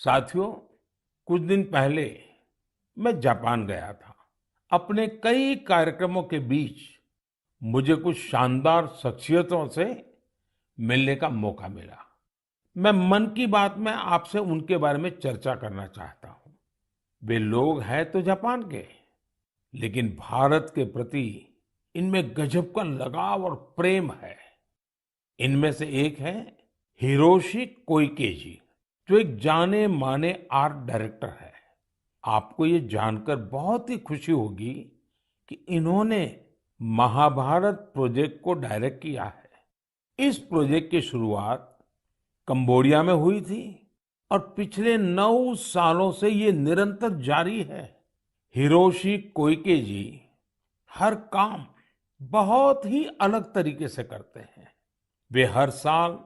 साथियों, कुछ दिन पहले मैं जापान गया था। अपने कई कार्यक्रमों के बीच मुझे कुछ शानदार शख्सियतों से मिलने का मौका मिला। मैं मन की बात में आपसे उनके बारे में चर्चा करना चाहता हूँ। वे लोग हैं तो जापान के, लेकिन भारत के प्रति इनमें गजब का लगाव और प्रेम है। इनमें से एक है हिरोशी कोइके जी, जो एक जाने माने आर्ट डायरेक्टर है। आपको ये जानकर बहुत ही खुशी होगी कि इन्होंने महाभारत प्रोजेक्ट को डायरेक्ट किया है। इस प्रोजेक्ट की शुरुआत कंबोडिया में हुई थी और पिछले 9 सालों से ये निरंतर जारी है। हिरोशी कोइके जी हर काम बहुत ही अलग तरीके से करते हैं। वे हर साल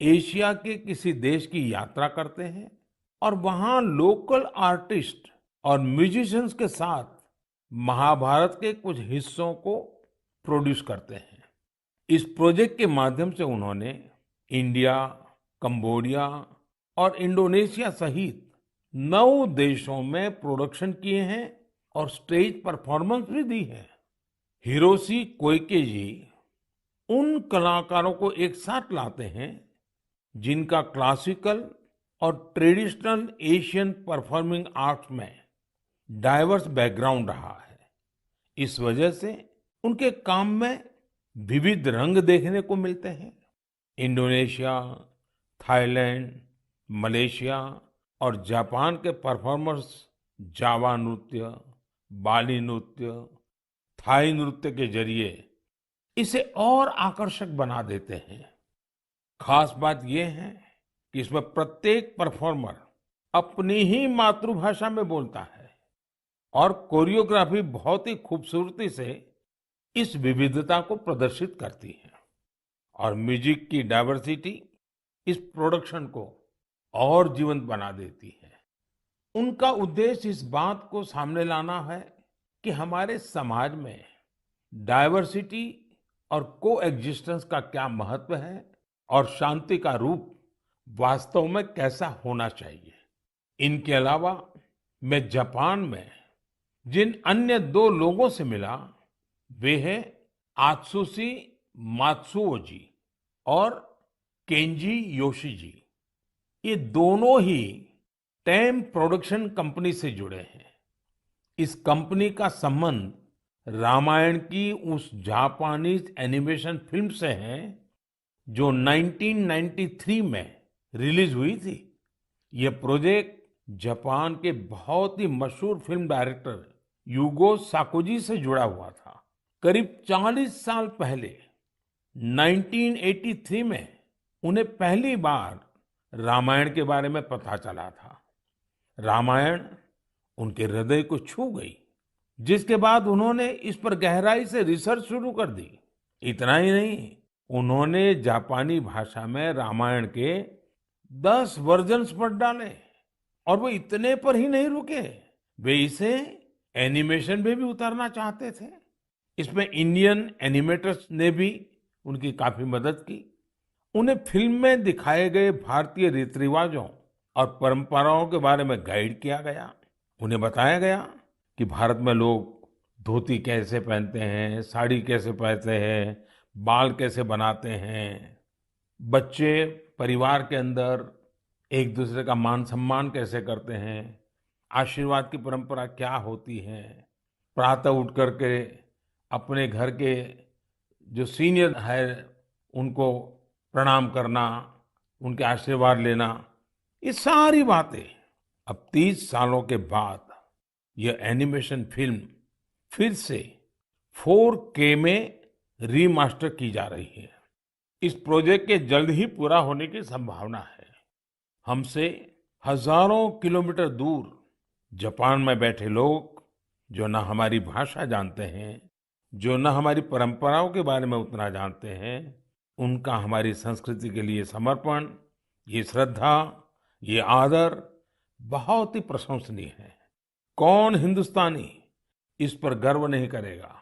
एशिया के किसी देश की यात्रा करते हैं और वहाँ लोकल आर्टिस्ट और म्यूजिशियंस के साथ महाभारत के कुछ हिस्सों को प्रोड्यूस करते हैं। इस प्रोजेक्ट के माध्यम से उन्होंने इंडिया, कंबोडिया और इंडोनेशिया सहित 9 देशों में प्रोडक्शन किए हैं और स्टेज परफॉर्मेंस भी दी है। हिरोशी कोइके जी उन कलाकारों को एक साथ लाते हैं जिनका क्लासिकल और ट्रेडिशनल एशियन परफॉर्मिंग आर्ट्स में डाइवर्स बैकग्राउंड रहा है। इस वजह से उनके काम में विविध रंग देखने को मिलते हैं। इंडोनेशिया, थाईलैंड, मलेशिया और जापान के परफॉर्मर्स जावा नृत्य, बाली नृत्य, थाई नृत्य के जरिए इसे और आकर्षक बना देते हैं। खास बात यह है कि इसमें प्रत्येक परफॉर्मर अपनी ही मातृभाषा में बोलता है और कोरियोग्राफी बहुत ही खूबसूरती से इस विविधता को प्रदर्शित करती है। और म्यूजिक की डाइवर्सिटी इस प्रोडक्शन को और जीवंत बना देती है। उनका उद्देश्य इस बात को सामने लाना है कि हमारे समाज में डाइवर्सिटी और कोएग्जिस्टेंस का क्या महत्व है और शांति का रूप वास्तव में कैसा होना चाहिए। इनके अलावा मैं जापान में जिन अन्य 2 लोगों से मिला, वे हैं आत्सुशि मात्सुओ जी और केंजी योशी जी। ये दोनों ही टेम प्रोडक्शन कंपनी से जुड़े हैं। इस कंपनी का संबंध रामायण की उस जापानीज एनिमेशन फिल्म से है जो 1993 में रिलीज हुई थी। यह प्रोजेक्ट जापान के बहुत ही मशहूर फिल्म डायरेक्टर युगो साकोजी से जुड़ा हुआ था। करीब 40 साल पहले 1983 में उन्हें पहली बार रामायण के बारे में पता चला था। रामायण उनके हृदय को छू गई, जिसके बाद उन्होंने इस पर गहराई से रिसर्च शुरू कर दी। इतना ही नहीं, उन्होंने जापानी भाषा में रामायण के 10 वर्जन्स पढ़ डाले और वो इतने पर ही नहीं रुके, वे इसे एनिमेशन में भी उतारना चाहते थे। इसमें इंडियन एनिमेटर्स ने भी उनकी काफी मदद की। उन्हें फिल्म में दिखाए गए भारतीय रीति रिवाजों और परंपराओं के बारे में गाइड किया गया। उन्हें बताया गया कि भारत में लोग धोती कैसे पहनते हैं, साड़ी कैसे पहनते हैं, बाल कैसे बनाते हैं, बच्चे परिवार के अंदर एक दूसरे का मान सम्मान कैसे करते हैं, आशीर्वाद की परंपरा क्या होती है, प्रातः उठ करके अपने घर के जो सीनियर है उनको प्रणाम करना, उनके आशीर्वाद लेना, ये सारी बातें अब 30 सालों के बाद यह एनिमेशन फिल्म फिर से 4K में रीमास्टर की जा रही है। इस प्रोजेक्ट के जल्द ही पूरा होने की संभावना है। हमसे हजारों किलोमीटर दूर जापान में बैठे लोग जो न हमारी भाषा जानते हैं, जो न हमारी परंपराओं के बारे में उतना जानते हैं, उनका हमारी संस्कृति के लिए समर्पण, ये श्रद्धा, ये आदर बहुत ही प्रशंसनीय है। कौन हिंदुस्तानी इस पर गर्व नहीं करेगा।